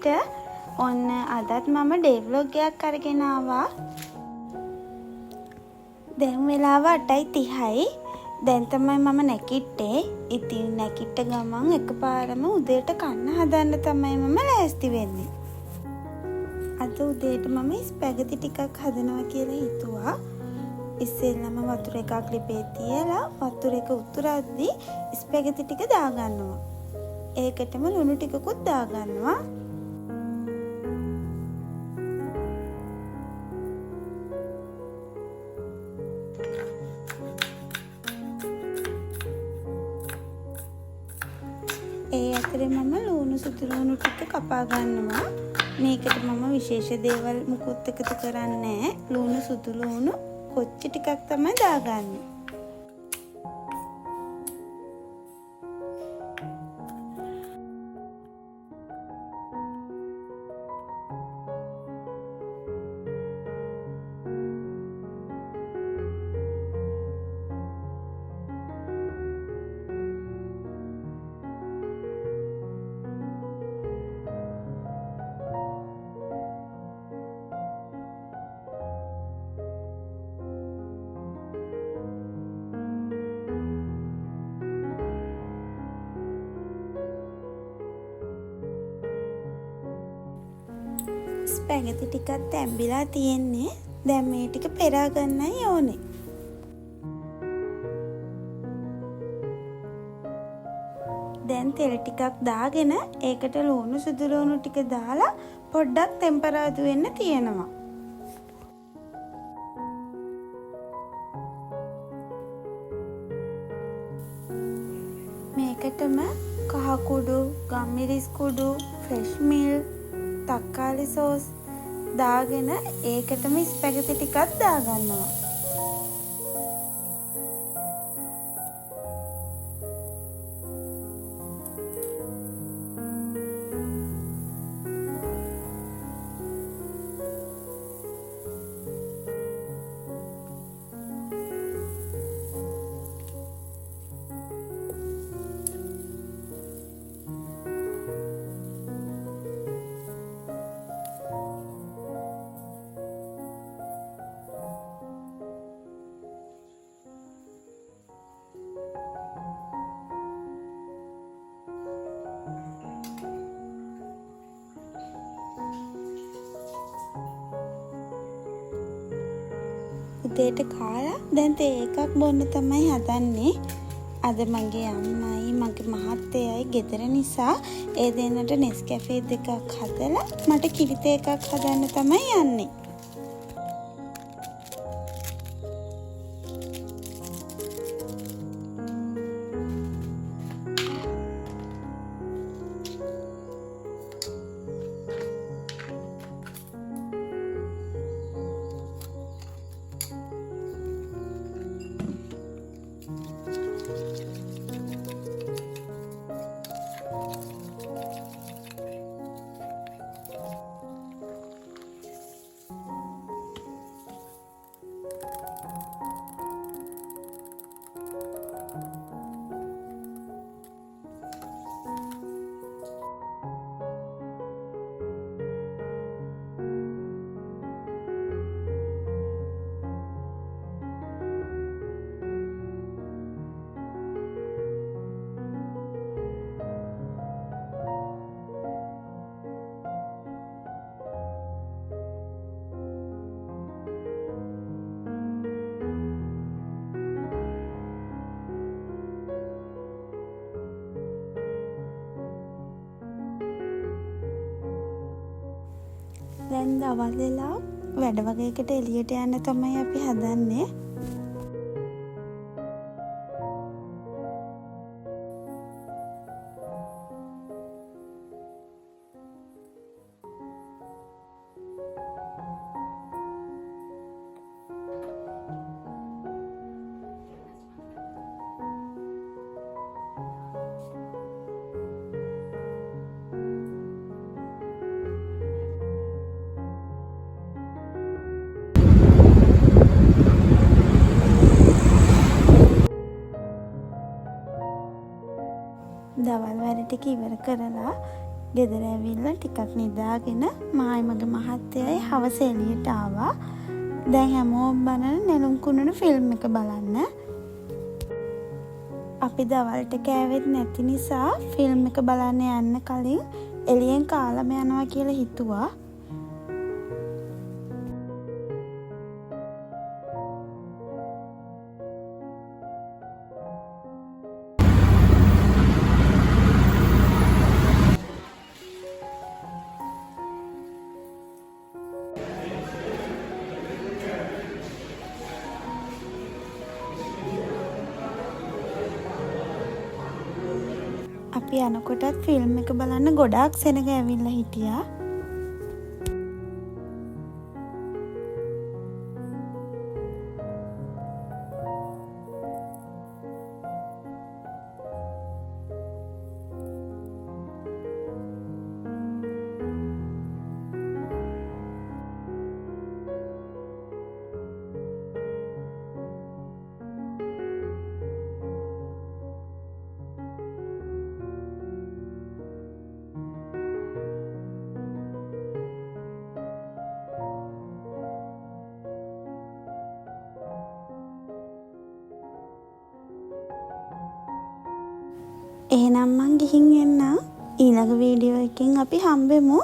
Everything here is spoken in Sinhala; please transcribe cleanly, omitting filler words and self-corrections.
එළියට. ඔන්න අදත් මම ඩේ ව්ලොග් එකක් අරගෙන ආවා. දැන් වෙලාව 8:30යි. දැන් තමයි මම නැගිට්ටේ. ඉතින් නැගිට්ට ගමන් එකපාරම උදේට කන්න හදන්න තමයි මම ලෑස්ති වෙන්නේ. අද උදේට මම ස්පැගටි ටිකක් හදනවා කියලා හිතුවා. ඉස්සෙල්ලාම වතුර එකක් ලිපේ තියලා වතුර එක උතුරද්දී ස්පැගටි ටික දාගන්නවා. ඒකටම ලුණු ටිකකුත් දාගන්නවා. ඒ අතරේ මම ලුණු සුදු ලුණු ටික කපා ගන්නවා. මේකට මම විශේෂ දේවල් මුකුත් එකතු කරන්නේ නැහැ. ලුණු සුදු ලුණු කොච්චි ටිකක් තමයි දාගන්නේ. ස්පැගටි ටිකක් තැම්බිලා තියෙන්නේ. දැන් මේ ටික පෙරා ගන්නයි ඕනේ. දැන් තෙල් ටිකක් දාගෙන ඒකට ලුණු සුදු ලුණු ටික දාලා පොඩ්ඩක් ටෙම්පරාදු වෙන්න තියෙනවා. මේකටම කහ කුඩු, ගම්මිරිස් කුඩු, ෆ්‍රෙෂ් මිල්, තක්කාලි සෝස් දාගෙන ඒකටම ස්පැගටි ටිකක් දාගන්නවා. උදේට කාලා දැන් තේ එකක් බොන්න තමයි හදන්නේ. අද මගේ අම්මයි මගේ මහත්තයයි ගෙදර නිසා ඒ දෙන්නට නෙස්කැෆේ දෙකක් හදලා මට කිරි තේ එකක් හදන්න තමයි යන්නේ. දැන් දවල් වෙලා වැඩ වගේකට එළියට යන්න තමයි අපි හදන්නේ. දවල් වැඩ ටික ඉවර කරලා ගෙදර ඇවිල්ලා ටිකක් නිදාගෙන මායි මගේ මහත්තයයි හවස එළියට ආවා. දැන් හැමෝම බලන නෙළුම් කුණුණු ෆිල්ම් එක බලන්න. අපි දවල්ට කෑවෙත් නැති නිසා ෆිල්ම් එක බලන්න යන්න කලින් එළියෙන් කාලම යනවා කියලා හිතුවා. අපි යනකොටත් ෆිල්ම් එක බලන්න ගොඩාක් සෙනග ඇවිල්ලා හිටියා. එහෙනම් මං ගිහින් එන්නම්. ඊළඟ වීඩියෝ එකකින් අපි හම්බෙමු.